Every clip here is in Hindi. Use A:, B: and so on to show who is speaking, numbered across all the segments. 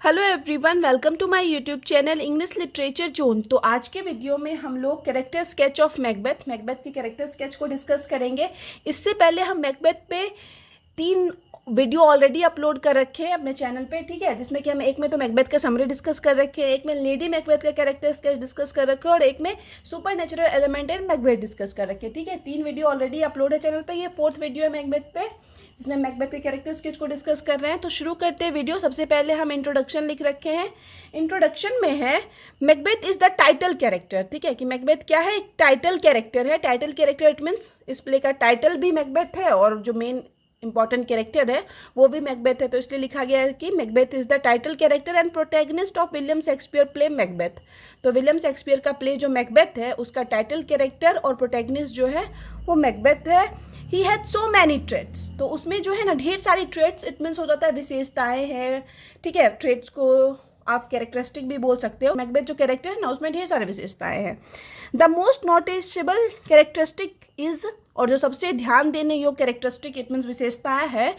A: Hello everyone, welcome to my YouTube channel English literature zone. तो आज के वीडियो में हम लोग कैरेक्टर स्केच ऑफ मैकबेथ की कैरेक्टर स्केच को डिस्कस करेंगे। इससे पहले हम मैकबेथ पे 3 वीडियो ऑलरेडी अपलोड कर रखे हैं अपने चैनल पे, ठीक है, जिसमें कि हम एक में तो मैकबेथ का समरी डिस्कस कर रखे हैं, एक में लेडी मैकबेथ का कैरेक्टर स्केच डिस्कस कर रखे हैं और एक में super natural element in Macbeth discuss कर रखे हैं, ठीक है। 3 वीडियो ऑलरेडी अपलोड है चैनल पे। ये 4th वीडियो है मैकबेथ पे, जिसमें मैकबेथ के कैरेक्टर स्केच को डिस्कस कर रहे हैं। तो शुरू करते हैं वीडियो। सबसे पहले हम इंट्रोडक्शन लिख रखे हैं। इंट्रोडक्शन में है Macbeth is the title character, ठीक है, कि मैकबेथ क्या है, एक टाइटल कैरेक्टर है। टाइटल कैरेक्टर इट मीन्स इस प्ले का टाइटल भी मैकबेथ है और जो मेन इंपॉर्टेंट कैरेक्टर है वो भी मैकबेथ है। तो इसलिए लिखा गया है कि Macbeth is the title character and protagonist of William Shakespeare play Macbeth. तो विलियम शेक्सपियर का प्ले जो मैकबेथ है उसका टाइटल कैरेक्टर और प्रोटैगनिस्ट जो है वो मैकबेथ है। He had so many traits, तो उसमें जो है ना ढेर सारी ट्रेट्स, इट मीन्स हो जाता है विशेषताएं हैं, ठीक है। ट्रेट्स को आप कैरेक्टरिस्टिक भी बोल सकते हो। मैकबेथ जो कैरेक्टर है ना उसमें ढेर सारी विशेषताएं हैं। The most noticeable characteristic is, और जो सबसे ध्यान देने योग्य कैरेक्टरिस्टिक इट मीन्स विशेषताएं है,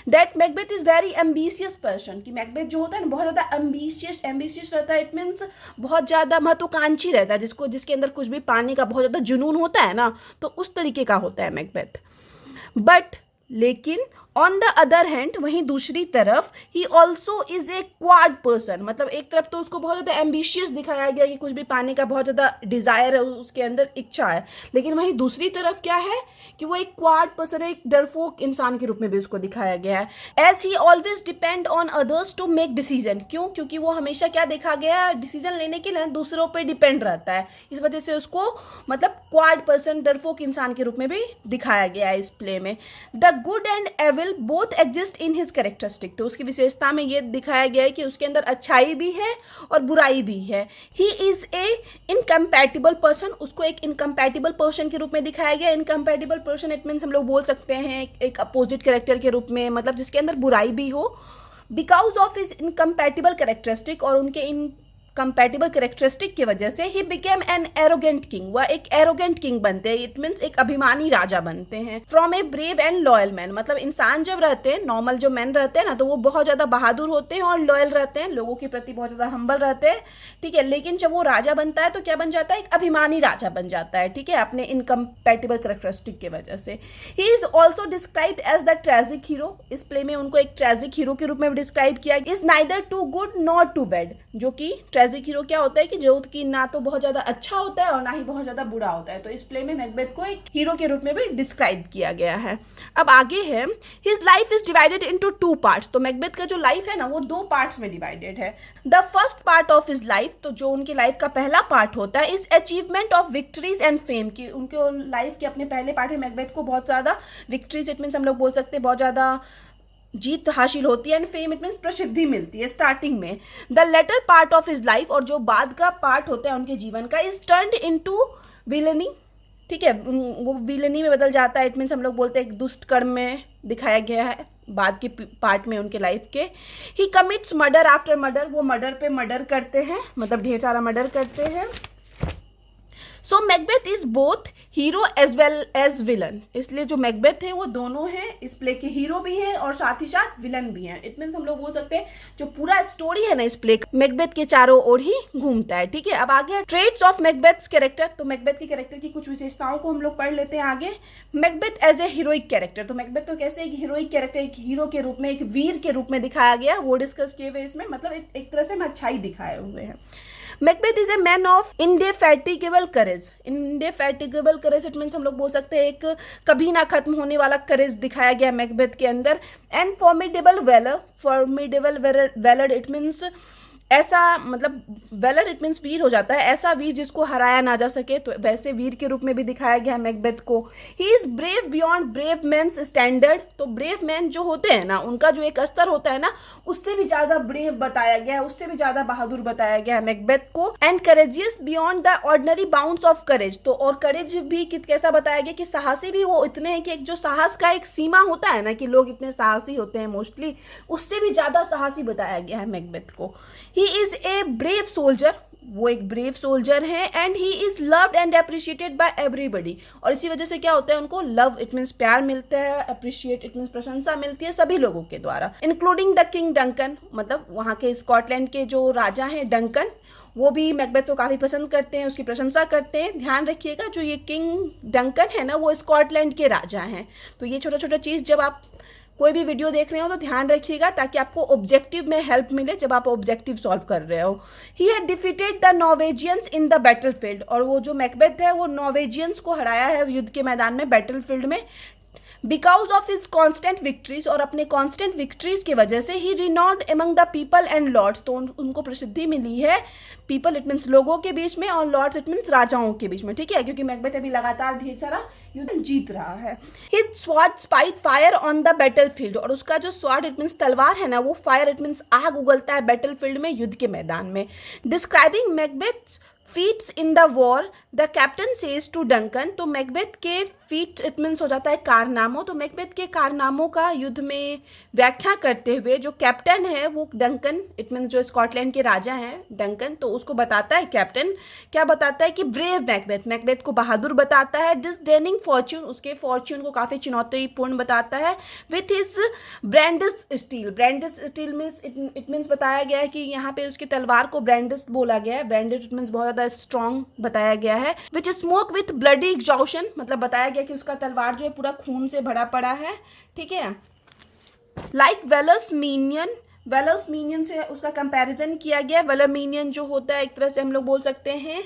A: that Macbeth is very ambitious person, कि मैकबेथ जो होता है ना बहुत ज़्यादा एम्बिशियस रहता है। इट मीन्स बहुत ज़्यादा महत्वाकांक्षी रहता है, जिसके अंदर कुछ भी पाने का बहुत ज़्यादा जुनून होता है ना, तो उस तरीके का होता है मैकबेथ। बट लेकिन ऑन द अदर हैंड, वहीं दूसरी तरफ, he also is a quad person, मतलब एक तरफ तो उसको बहुत ज़्यादा एम्बिशियस दिखाया गया कि कुछ भी पाने का बहुत ज़्यादा डिज़ायर है, उसके अंदर इच्छा है, लेकिन वहीं दूसरी तरफ क्या है कि वो एक क्वाड पर्सन है, एक डरपोक इंसान के रूप में भी उसको दिखाया गया है। As he always depend on others to make decision, क्यों, क्योंकि वो हमेशा क्या देखा गया है, डिसीजन लेने के लिए दूसरों पर डिपेंड रहता है। इस वजह से उसको मतलब क्वाड पर्सन, डरपोक इंसान के रूप में भी दिखाया गया है इस प्ले में। The good and evil both exist in his characteristic, तो उसकी विशेषता में ये दिखाया गया है कि उसके अंदर अच्छाई भी है और बुराई भी है। He is a incompatible person, उसको एक इनकम्पैटिबल पर्सन के रूप में दिखाया गया। इनकम्पैटिबल पर्सन इट मीन्स हम लोग बोल सकते हैं एक अपोजिट कैरेक्टर के रूप में, मतलब जिसके अंदर बुराई भी हो। Because of his incompatible characteristic, और उनके कंपैटिबल कैरेक्टरिस्टिक की वजह से he became an arrogant king, वह एक एरोगेंट किंग बनते हैं। इट मीन्स एक अभिमानी राजा बनते हैं। From a brave and loyal man, मतलब इंसान जब रहते हैं, नॉर्मल जो मैन रहते हैं ना, तो वो बहुत ज़्यादा बहादुर होते हैं और लॉयल रहते हैं, लोगों के प्रति बहुत ज़्यादा हम्बल रहते हैं, ठीक है। लेकिन जब वो राजा बनता है तो क्या बन जाता है, एक अभिमानी राजा बन जाता है, ठीक है, अपने इनकम्पैटिबल कैरेक्टरिस्टिक की वजह से। He is also described as the tragic hero, इस प्ले में उनको एक ट्रेजिक हीरो के रूप में डिस्क्राइब किया। Is neither too good nor too bad, जो कि ट्रेजिक हीरो क्या होता है कि जो कि ना तो बहुत ज्यादा अच्छा होता है और ना ही बहुत ज्यादा बुरा होता है। तो इस प्ले में मैकबेथ को एक हीरो के रूप में भी डिस्क्राइब किया गया है। अब आगे है, his life is divided into 2 parts, तो मैकबेथ का जो लाइफ है ना वो 2 पार्ट्स में डिवाइडेड है। The first part of his life, तो जो उनकी लाइफ का पहला पार्ट होता है, is achievement of victories and fame, की उनके लाइफ के अपने पहले पार्ट में मैकबेथ को बहुत ज्यादा विक्ट्रीज, इट मीन्स हम लोग बोल सकते हैं बहुत ज्यादा जीत हासिल होती है, एंड फेम इट मीन्स प्रसिद्धि मिलती है स्टार्टिंग में। The latter part of his life, और जो बाद का पार्ट होता है उनके जीवन का, इज टर्न्ड इनटू विलनी, ठीक है, वो विलनी में बदल जाता है। इट मीन्स हम लोग बोलते हैं एक दुष्ट कर्म में दिखाया गया है बाद के पार्ट में उनके लाइफ के। He commits murder after murder, वो मर्डर पे मर्डर करते हैं, मतलब ढेर सारा मर्डर करते हैं। So Macbeth is both hero as well as villain, इसलिए जो मैकबेथ है वो दोनों हैं, इस प्ले के हीरो भी हैं और साथ ही साथ विलन भी हैं। इट मीन्स हम लोग बोल सकते हैं जो पूरा स्टोरी है ना इस प्ले का, मैकबेथ के चारों ओर ही घूमता है, ठीक है। अब आगे ट्रेट्स ऑफ मैकबेथ्स कैरेक्टर, तो मैकबेथ के कैरेक्टर की कुछ विशेषताओं को हम लोग पढ़ लेते हैं आगे। Macbeth as a heroic character, तो मैकबेथ को कैसे एक हीरोइक कैरेक्टर, एक हीरो के रूप में, एक वीर के रूप में दिखाया गया, वो डिस्कस किए हुए इसमें, मतलब एक तरह से हम अच्छाई दिखाए हुए हैं। Macbeth is a man of indefatigable courage, indefatigable courage it means हम लोग बोल सकते हैं एक कभी ना खत्म होने वाला करेज दिखाया गया मैकबेथ के अंदर। And formidable valour it means ऐसा, मतलब वेलर इट मीन्स वीर हो जाता है, ऐसा वीर जिसको हराया ना जा सके, तो वैसे वीर के रूप में भी दिखाया गया है मैकबेथ को। He is brave beyond brave man's standard, तो ब्रेव मैन जो होते हैं ना उनका जो एक स्तर होता है ना उससे भी ज्यादा ब्रेव बताया गया है, उससे भी ज्यादा बहादुर बताया गया है मैकबेथ को। And courageous beyond the ordinary bounds of courage, तो और करेज भी कैसा बताया गया कि साहसी भी वो इतने हैं कि एक जो साहस का एक सीमा होता है ना कि लोग इतने साहसी होते हैं मोस्टली, उससे भी ज्यादा साहसी बताया गया है मैकबेथ को। He is a brave soldier, वो एक ब्रेव सोल्जर है and he is loved and appreciated by everybody. और इसी वजह से क्या होता है, उनको लव इट मीन्स प्यार मिलता है, अप्रिशिएट इट मीन्स प्रशंसा मिलती है सभी लोगों के द्वारा, इंक्लूडिंग द किंग डंकन, मतलब वहाँ के स्कॉटलैंड के जो राजा हैं डंकन, वो भी मैकबेथ को काफ़ी पसंद करते हैं, उसकी प्रशंसा करते हैं। ध्यान रखिएगा जो ये किंग डंकन है ना, वो स्कॉटलैंड के राजा हैं। तो ये छोटा छोटा चीज़ जब आप कोई भी वीडियो देख रहे हो तो ध्यान रखिएगा, ताकि आपको ऑब्जेक्टिव में हेल्प मिले जब आप ऑब्जेक्टिव सॉल्व कर रहे हो। He had defeated the Norwegians in the battlefield, और वो जो मैकबेथ है वो नॉर्वेजियंस को हराया है युद्ध के मैदान में, बैटलफील्ड में, because of his constant victories, और अपने कॉन्स्टेंट विक्ट्रीज की वजह से ही renowned among the people and lords, तो उनको प्रसिद्धि मिली है, पीपल इट मीन्स लोगों के बीच में, और लॉर्ड्स इट मीन्स राजाओं के बीच में, ठीक है, क्योंकि मैकबेथ अभी लगातार ढेर सारा युद्ध जीत रहा है। His sword spite fire on the battlefield, और उसका जो स्वॉर्ड इट मीन्स तलवार है ना, वो फायर इट मीन्स आग उगलता है बैटलफील्ड में, युद्ध के मैदान में। Describing Macbeth's feats in the war the captain says to Duncan, तो मैकबेथ के फीट इट मीन्स हो जाता है कारनामों, तो मैकबेथ के कारनामों का युद्ध में व्याख्या करते हुए जो कैप्टन है वो डंकन इट मीन्स जो स्कॉटलैंड के राजा हैं डंकन, तो उसको बताता है कैप्टन, क्या बताता है कि ब्रेव मैकबेथ, मैकबेथ को बहादुर बताता है। डिसडेनिंग फॉर्च्यून, उसके फॉर्च्यून को काफ़ी चुनौतीपूर्ण बताता है। With his Brandeis steel, Brandeis steel means it means बताया गया है कि यहाँ पे उसकी तलवार को ब्रांडिस बोला गया है, ब्रांडिस इट मीन्स बहुत ज़्यादा स्ट्रॉन्ग बताया गया है। विच स्मोक विथ ब्लडी एग्जॉशन, मतलब बताया गया कि उसका तलवार जो है पूरा खून से भरा पड़ा है, ठीक है। लाइक वेलर्समीनियन, वेलर्समीनियन से उसका कंपैरिजन किया गया। वेलर्मीनियन जो होता है एक तरह से हम लोग बोल सकते हैं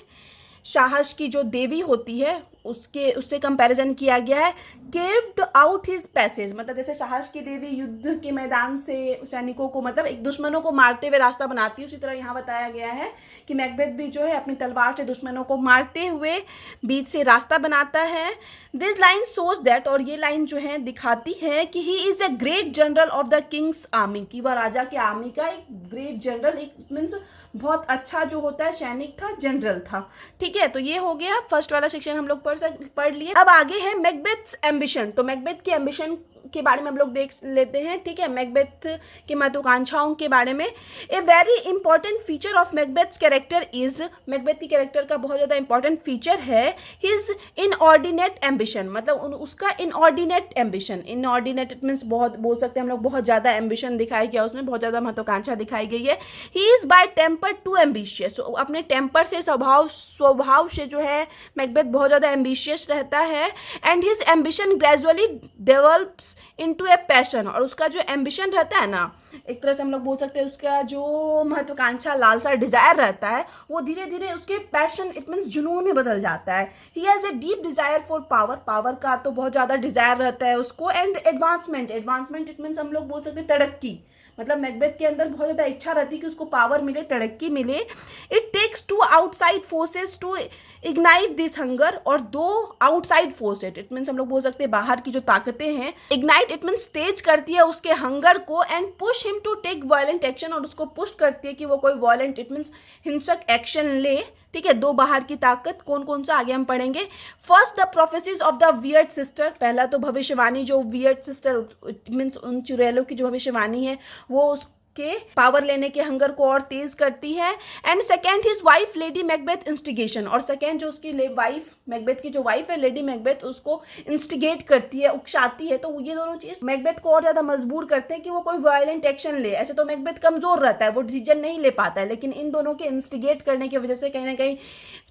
A: साहस की जो देवी होती है, उससे कंपैरिजन किया गया है। केव्ड आउट हिज पैसेज, मतलब जैसे साहस की देवी युद्ध के मैदान से सैनिकों को, मतलब एक दुश्मनों को मारते हुए रास्ता बनाती है, उसी तरह यहाँ बताया गया है कि मैकबेथ भी जो है अपनी तलवार से दुश्मनों को मारते हुए बीच से रास्ता बनाता है। दिस लाइन सोज दैट, और ये लाइन जो है दिखाती है कि he is a great general of the Kings army, कि वह राजा के आर्मी का एक ग्रेट जनरल, एक मीन्स बहुत अच्छा जो होता है सैनिक था, जनरल था, ठीक है। तो ये हो गया फर्स्ट वाला सेक्शन हम लोग पढ़ लिए। अब आगे है मैकबेथ्स एम्बिशन, तो मैकबेथ की एम्बिशन के बारे में हम लोग देख लेते हैं, ठीक है, मैकबेथ की महत्वाकांक्षाओं के बारे में। A very important feature of Macbeth's character is, Macbeth की कैरेक्टर का बहुत ज़्यादा इंपॉर्टेंट फीचर है हिज इनऑर्डिनेट एम्बिशन, मतलब उसका inordinate ambition, inordinate it means बहुत बोल सकते हैं हम लोग बहुत ज़्यादा एम्बिशन दिखाया गया उसमें, बहुत ज़्यादा महत्वाकांक्षा दिखाई गई है। He is by temper too ambitious, अपने टेम्पर से स्वभाव से जो है मैकबेथ बहुत ज़्यादा एम्बिशियस रहता है। And his ambition gradually develops into a passion, और उसका जो एम्बिशन रहता है ना, एक तरह से हम लोग बोल सकते हैं उसका जो महत्वाकांक्षा, लालसा, डिजायर रहता है, वो धीरे धीरे उसके पैशन इट मीन्स जुनून में बदल जाता है। He has a deep desire for power, power का तो बहुत ज़्यादा डिजायर रहता है उसको। And advancement, advancement it means हम लोग बोल सकते हैं तरक्की, मतलब मैकबेथ के अंदर बहुत ज़्यादा इच्छा रहती है कि उसको पावर मिले, तरक्की मिले। It takes two outside forces to ignite this hunger, और दो आउटसाइड फोर्सेस इट मीन्स हम लोग बोल सकते हैं बाहर की जो ताकतें हैं, इग्नाइट इट मीन्स तेज करती है उसके हंगर को। And push him to take violent action, और उसको पुश करती है कि वो कोई वायलेंट इट मीन्स हिंसक एक्शन ले, ठीक है। दो बाहर की ताकत कौन कौन सा आगे हम पढ़ेंगे। First the prophecies of the weird sister, पहला तो भविष्यवाणी जो वियर्ड सिस्टर मीन्स उन चुड़ैलों की जो भविष्यवाणी है वो उसके पावर लेने के हंगर को और तेज करती है। And second his wife lady Macbeth instigation, और सेकेंड जो उसकी वाइफ मैकबेथ की जो वाइफ है लेडी मैकबेथ उसको इंस्टिगेट करती है, उकसाती है। तो ये दोनों चीज मैकबेथ को और ज्यादा मजबूर करते हैं कि वो कोई वायलेंट एक्शन ले। ऐसे तो मैकबेथ कमजोर रहता है, वो डिसीजन नहीं ले पाता है, लेकिन इन दोनों के इंस्टिगेट करने की वजह से कहीं ना कहीं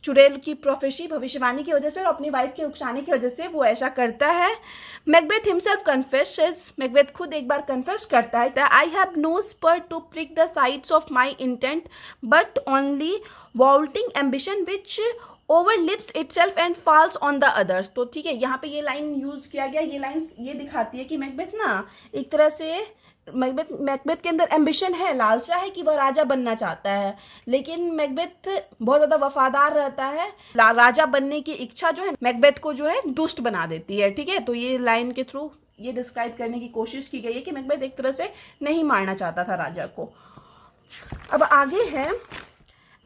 A: चुड़ैल की प्रोफेसी भविष्यवाणी की वजह से और अपनी वाइफ के उकसाने की वजह से वो ऐसा करता है। मैकबेथ हिमसेल्फ कन्फेसेस, मैकबेथ खुद एक बार कन्फेस करता है, I have no spur to prick the sides of my intent but only vaulting ambition which overleaps itself and falls on the others. तो ठीक है, यहाँ पे ये लाइन यूज किया गया, ये लाइन ये दिखाती है कि मैकबेथ ना एक तरह से मैकबेथ के अंदर एम्बिशन है, लालसा है कि वह राजा बनना चाहता है, लेकिन मैकबेथ बहुत ज़्यादा वफादार रहता है। राजा बनने की इच्छा जो है मैकबेथ को जो है दुष्ट बना देती है, ठीक है। तो ये लाइन के थ्रू ये डिस्क्राइब करने की कोशिश की गई है कि मैकबेथ एक तरह से नहीं मारना चाहता था राजा को। अब आगे है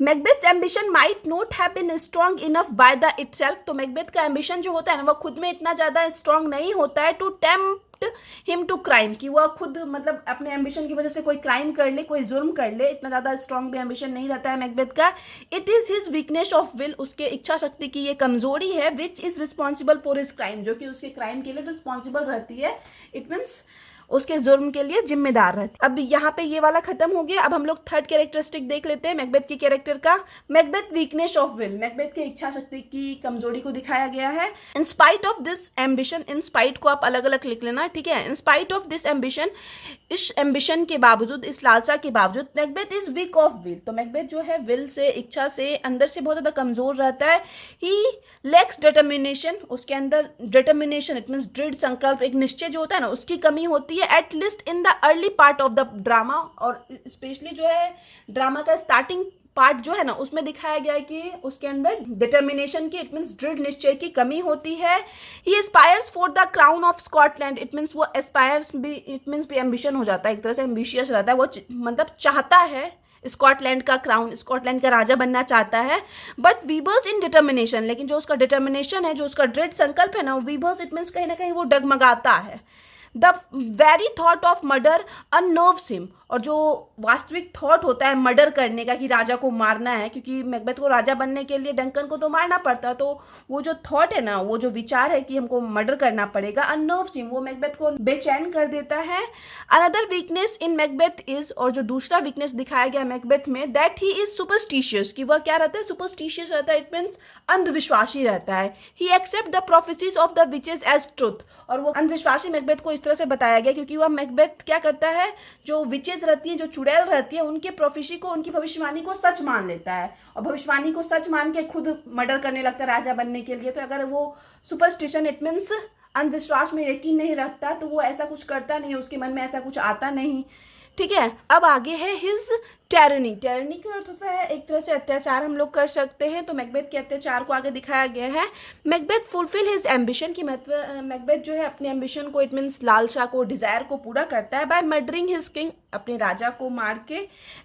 A: Macbeth's ambition might not have been strong enough by the itself. तो मैकबेथ का एम्बिशन जो होता है ना वो खुद में इतना ज़्यादा स्ट्रॉन्ग नहीं होता है to tempt him to crime, कि वह खुद मतलब अपने एम्बिशन की वजह से कोई क्राइम कर ले, कोई जुर्म कर ले, इतना ज़्यादा स्ट्रॉन्ग भी एम्बिशन नहीं रहता है मैकबेथ का। It is his weakness of will, उसके इच्छा शक्ति की ये कमजोरी है, which is responsible for his crime, जो कि उसके क्राइम के लिए रिस्पॉन्सिबल रहती है। इट मीन्स उसके जुर्म के लिए जिम्मेदार रहती है। अब यहाँ पे ये वाला खत्म हो गया। अब हम लोग थर्ड कैरेक्टरिस्टिक देख लेते हैं मैकबेथ की कैरेक्टर का। Macbeth weakness of will, Macbeth की इच्छा शक्ति की कमजोरी को दिखाया गया है। In spite of this ambition, in spite को आप अलग अलग लिख लेना, ठीक है। In spite of this ambition, इस एम्बिशन के बावजूद, इस लालसा के बावजूद, Macbeth is weak of will, तो मैकबेथ जो है विल से, इच्छा से, अंदर से बहुत ज़्यादा कमजोर रहता है। ही लैक्स डिटर्मिनेशन, उसके अंदर डिटर्मिनेशन इट मीन्स दृढ़ संकल्प, एक निश्चय जो होता है ना, उसकी कमी होती है। At least in the early part of the drama, और स्पेशली जो है ड्रामा का स्टार्टिंग पार्ट जो है ना, उसमें दिखाया गया है कि उसके अंदर डिटर्मिनेशन की, इट मीन्स दृढ़ निश्चय की कमी होती है। He aspires for the crown of Scotland, it means वो एस्पायर्स भी, इट मीन्स भी एम्बिशन हो जाता है, एक तरह से एम्बिशियस रहता है वो, मतलब चाहता है स्कॉटलैंड का क्राउन, स्कॉटलैंड का राजा बनना चाहता है। बट वीवर्स इन डिटर्मिनेशन, लेकिन जो उसका डिटर्मिनेशन है, जो उसका दृढ़ संकल्प है ना, वीवर्स इट मीन्स कहीं ना कहीं वो डगमगाता है। The very thought of murder unnerves him, और जो वास्तविक थॉट होता है मर्डर करने का, कि राजा को मारना है, क्योंकि मैकबेथ को राजा बनने के लिए डंकन को तो मारना पड़ता, तो वो जो थॉट है ना, वो जो विचार है कि हमको मर्डर करना पड़ेगा, अनर्व्स हिम, वो मैकबेथ को बेचैन कर देता है। Another weakness in Macbeth is, और जो दूसरा वीकनेस दिखाया गया मैकबेथ में, दैट ही इज सुपरस्टिशियस, कि वह क्या रहता है, सुपरस्टिशियस रहता है, इट मीन्स अंधविश्वासी रहता है। He accept the prophecies of the witches as truth, और वो अंधविश्वासी मैकबेथ को इस तरह से बताया गया क्योंकि वह मैकबेथ क्या करता है, जो विचेस रहती है, जो चुड़ैल रहती है, उनके प्रोफेसी को, उनकी भविष्यवाणी को सच मान लेता है, और भविष्यवाणी को सच मान के खुद मर्डर करने लगता है राजा बनने के लिए। तो अगर वो सुपरस्टिशन इट मीन्स अंधविश्वास में यकीन नहीं रखता, तो वो ऐसा कुछ करता नहीं, उसके मन में ऐसा कुछ आता नहीं, ठीक है। अब आगे है हिज टैरनी, टैरनी का अर्थ होता है एक तरह से अत्याचार हम लोग कर सकते हैं, तो मैकबेथ के अत्याचार को आगे दिखाया गया है। मैकबेथ फुलफिल हिज एम्बिशन, की मैकबेथ जो है अपने एम्बिशन को, इट मीन्स लालसा को, डिजायर को पूरा करता है, बाय मर्डरिंग हिज किंग, अपने राजा को मार के,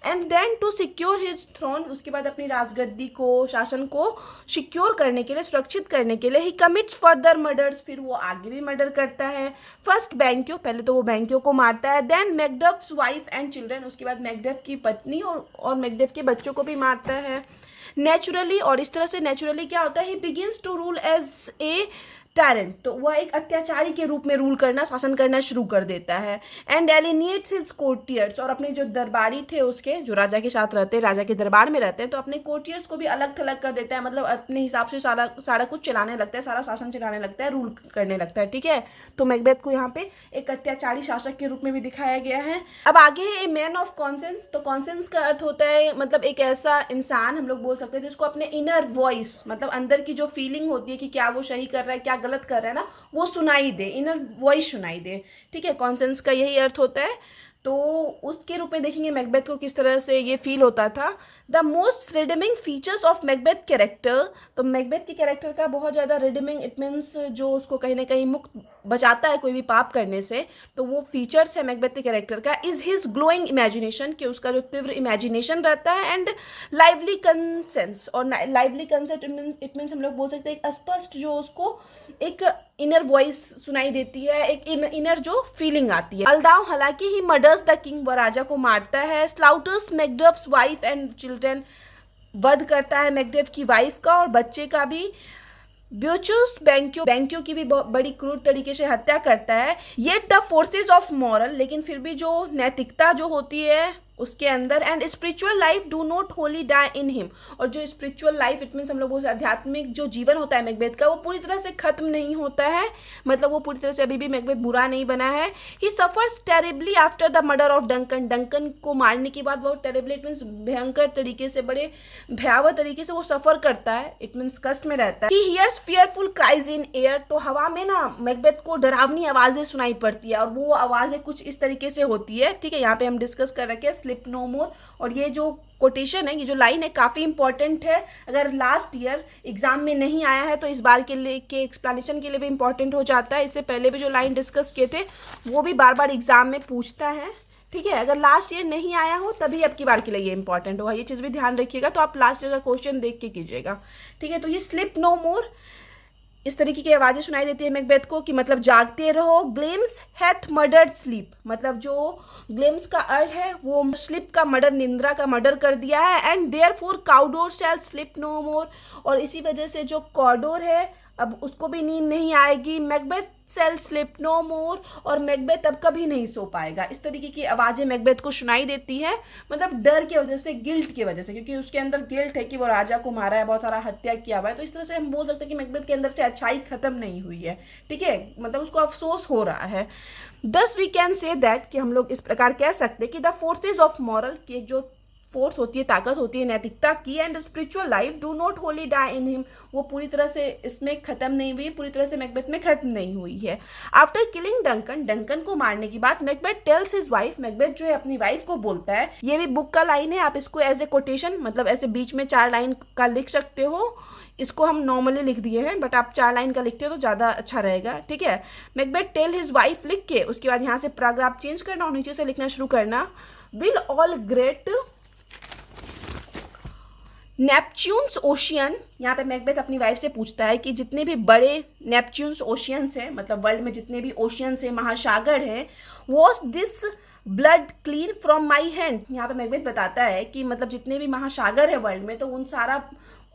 A: and then to secure his throne, उसके बाद अपनी राजगद्दी को, शासन को सिक्योर करने के लिए, सुरक्षित करने के लिए, ही कमिट्स फर्दर मर्डर्स, फिर वो आगे भी मर्डर करता है। फर्स्ट बैंक्यो, पहले तो वो बैंक्यो को मारता है, देन मैकडफ्स वाइफ एंड चिल्ड्रन, उसके बाद मैकडफ की पत्नी और मैकडफ के बच्चों को भी मारता है नेचुरली। और इस तरह से नेचुरली क्या होता है, he begins to rule as a tyrant, तो वह एक अत्याचारी के रूप में रूल करना, शासन करना शुरू कर देता है। एंड एलिनिएट्स हिज कोर्टियर्स, और अपने जो दरबारी थे उसके, जो राजा के साथ रहते हैं, राजा के दरबार में रहते हैं, तो अपने कोर्टियर्स को भी अलग थलग कर देता है, मतलब अपने हिसाब से सारा कुछ चलाने लगता है, सारा शासन चलाने लगता है, रूल करने लगता है, ठीक है। तो मैकबेथ को यहाँ पे एक अत्याचारी शासक के रूप में भी दिखाया गया है। अब आगे है ए मैन ऑफ कॉन्सेंस, तो कॉन्सेंस का अर्थ होता है मतलब एक ऐसा इंसान, हम लोग बोल सकते हैं, जिसको अपने इनर वॉइस, मतलब अंदर की जो फीलिंग होती है कि क्या वो सही कर रहा है, क्या गलत कर रहा है ना, वो सुनाई दे, इनर वॉइस सुनाई दे, ठीक है। कॉन्सेंस का यही अर्थ होता है। तो उसके रूप में देखेंगे मैकबेथ को किस तरह से ये फील होता था। The most redeeming features of Macbeth character, तो मैकबेथ की कैरेक्टर का बहुत ज़्यादा रिडीमिंग, इट मीन्स जो उसको कहीं ना कहीं मुक्त बचाता है कोई भी पाप करने से, तो वो फीचर्स है मैकबेथ के कैरेक्टर का, इज़ हिज ग्लोइंग इमेजिनेशन, कि उसका जो तीव्र इमेजिनेशन रहता है, एंड लाइवली कंसेंस, और लाइवली कंसेंट इट मीन्स हम लोग बोल सकते हैं एक स्पष्ट, जो उसको एक इनर वॉइस सुनाई देती है, एक इनर जो फीलिंग आती है। अल्दाव, हालांकि ही मर्डर्स द किंग, वह राजा को मारता है। स्लाउटर्स मैकडफ्स वाइफ एंड चिल्ड्रन, वध करता है मैकडफ की वाइफ का और बच्चे का भी। ब्यूचुस बैंक्यो की भी बड़ी क्रूर तरीके से हत्या करता है। Yet the forces of moral, लेकिन फिर भी जो नैतिकता जो होती है उसके अंदर, and spiritual life do not wholly die in him, और जो स्पिरिचुअल लाइफ इट मीन्स हम लोग बोलते हैं आध्यात्मिक जो जीवन होता है मैकबेथ का, वो पूरी तरह से खत्म नहीं होता है, मतलब वो पूरी तरह से अभी भी मैकबेथ बुरा नहीं बना है। ही suffers terribly after the murder of Duncan, Duncan को मारने के बाद बहुत टेरिबली इट मीन्स भयंकर तरीके से, बड़े भयावह तरीके से वो सफर करता है, इट मीन्स कष्ट में रहता है। He hears fearful cries in air, तो हवा में ना मैकबेथ को डरावनी आवाजें सुनाई पड़ती है, और वो आवाजें कुछ इस तरीके से होती है, ठीक है। यहाँ पे हम डिस्कस कर रखे हैं स्लिप नो मोर, और ये जो कोटेशन है, ये जो लाइन है काफ़ी इंपॉर्टेंट है। अगर लास्ट ईयर एग्जाम में नहीं आया है तो इस बार के लिए के एक्सप्लेनेशन के लिए भी इंपॉर्टेंट हो जाता है। इससे पहले भी जो लाइन डिस्कस किए थे वो भी बार बार एग्जाम में पूछता है, ठीक है। अगर लास्ट ईयर नहीं आया हो तभी अब की बार के लिए ये इंपॉर्टेंट होगा, ये चीज़ भी ध्यान रखिएगा। तो आप लास्ट ईयर का क्वेश्चन देख के कीजिएगा, ठीक है। तो ये स्लिप नो मोर इस तरीके की आवाज़ें सुनाई देती है मैकबेथ को कि मतलब जागते रहो। ग्लेम्स हैथ मर्डर्ड स्लीप, मतलब जो ग्लेम्स का अर्थ है वो स्लीप का मर्डर, निंद्रा का मर्डर कर दिया है। And therefore Cawdor shall sleep no more, और इसी वजह से जो कॉडोर है अब उसको भी नींद नहीं आएगी। Macbeth cell slip no more, और मैकबेथ अब कभी नहीं सो पाएगा। इस तरीके की आवाज़ें मैकबेथ को सुनाई देती है, मतलब डर की वजह से, गिल्ट की वजह से, क्योंकि उसके अंदर गिल्ट है कि वो राजा को मारा है, बहुत सारा हत्या किया हुआ है। तो इस तरह से हम बोल सकते हैं कि मैकबेथ के अंदर से अच्छाई खत्म नहीं हुई है, ठीक है, मतलब उसको अफसोस हो रहा है। दस वी कैन से दैट, कि हम लोग इस प्रकार कह सकते हैं कि द फोर्सेज ऑफ मॉरल, की जो फोर्स होती है, ताकत होती है नैतिकता की, and spiritual life do not wholly die in him, वो पूरी तरह से इसमें खत्म नहीं हुई, पूरी तरह से मैकबेथ में खत्म नहीं हुई है। आफ्टर किलिंग डंकन, डंकन को मारने के बाद Macbeth tales his wife, Macbeth जो है अपनी वाइफ को बोलता है, ये भी बुक का लाइन है, आप इसको एज ए कोटेशन, मतलब ऐसे बीच में 4 लाइन का लिख सकते हो। इसको हम नॉर्मली लिख दिए हैं, बट आप 4 लाइन का लिखते हो तो ज़्यादा अच्छा रहेगा, ठीक है। मैकबेथ टेल हिज वाइफ लिख के उसके बाद यहाँ से पैराग्राफ चेंज करना और नीचे से लिखना शुरू करना। विल ऑल ग्रेट नेपच्यून्स ओशियन, यहाँ पे मैकबेथ अपनी वाइफ से पूछता है कि जितने भी बड़े नेपच्यून्स ओशियंस हैं, मतलब वर्ल्ड में जितने भी ओशियंस हैं, महासागर हैं, was this blood clean from my hand. यहाँ पे मैकबेथ बताता है कि मतलब जितने भी महासागर है वर्ल्ड में, तो उन सारा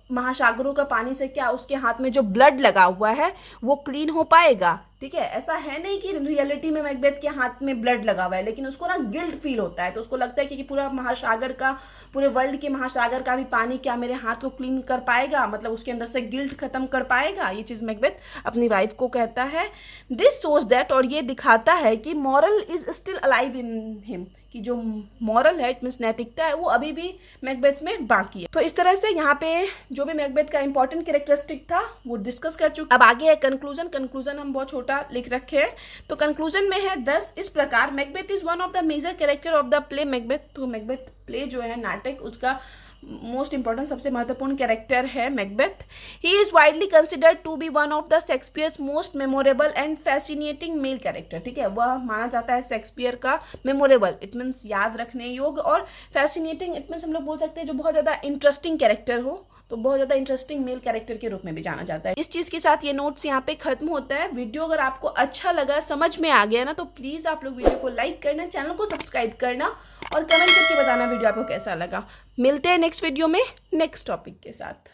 A: महासागरों का पानी से क्या उसके हाथ में जो ब्लड लगा हुआ है वो क्लीन हो पाएगा, ठीक है। ऐसा है नहीं कि रियलिटी में मैकबेथ के हाथ में ब्लड लगा हुआ है, लेकिन उसको ना गिल्ट फील होता है, तो उसको लगता है कि पूरा महासागर का, पूरे वर्ल्ड के महासागर का भी पानी क्या मेरे हाथ को क्लीन कर पाएगा, मतलब उसके अंदर से गिल्ट खत्म कर पाएगा। ये चीज़ मैकबेथ अपनी वाइफ को कहता है। दिस शोज दैट, और ये दिखाता है कि moral is still alive in him, कि जो मॉरल है, इट मीन्स नैतिकता है, वो अभी भी मैकबेथ में बाकी है। तो इस तरह से यहाँ पे जो भी मैकबेथ का इंपॉर्टेंट कैरेक्टरिस्टिक था वो डिस्कस कर चुके। अब आगे है कंक्लूजन। कंक्लूजन हम बहुत छोटा लिख रखे हैं, तो कंक्लूजन में है 10 इस प्रकार। Macbeth is one of the major character of the play Macbeth, तो मैकबेथ प्ले जो है नाटक, उसका मोस्ट इंपॉर्टेंट, सबसे महत्वपूर्ण कैरेक्टर है Macbeth. He is widely considered to be one of the Shakespeare's most memorable and fascinating male character, ठीक है। वह माना जाता है शेक्सपियर का मेमोरेबल, इट मीन्स याद रखने योग्य, और फैसिनेटिंग इट मीन्स हम लोग बोल सकते हैं जो बहुत ज़्यादा इंटरेस्टिंग कैरेक्टर हो, तो बहुत ज़्यादा इंटरेस्टिंग मेल कैरेक्टर के रूप में भी जाना जाता है। इस चीज़ के साथ ये नोट्स यहाँ पे खत्म होता है। वीडियो अगर आपको अच्छा लगा, समझ में आ गया ना, तो प्लीज़ आप लोग वीडियो को लाइक करना, चैनल को सब्सक्राइब करना और कमेंट करके बताना वीडियो आपको कैसा लगा। मिलते हैं नेक्स्ट वीडियो में नेक्स्ट टॉपिक के साथ।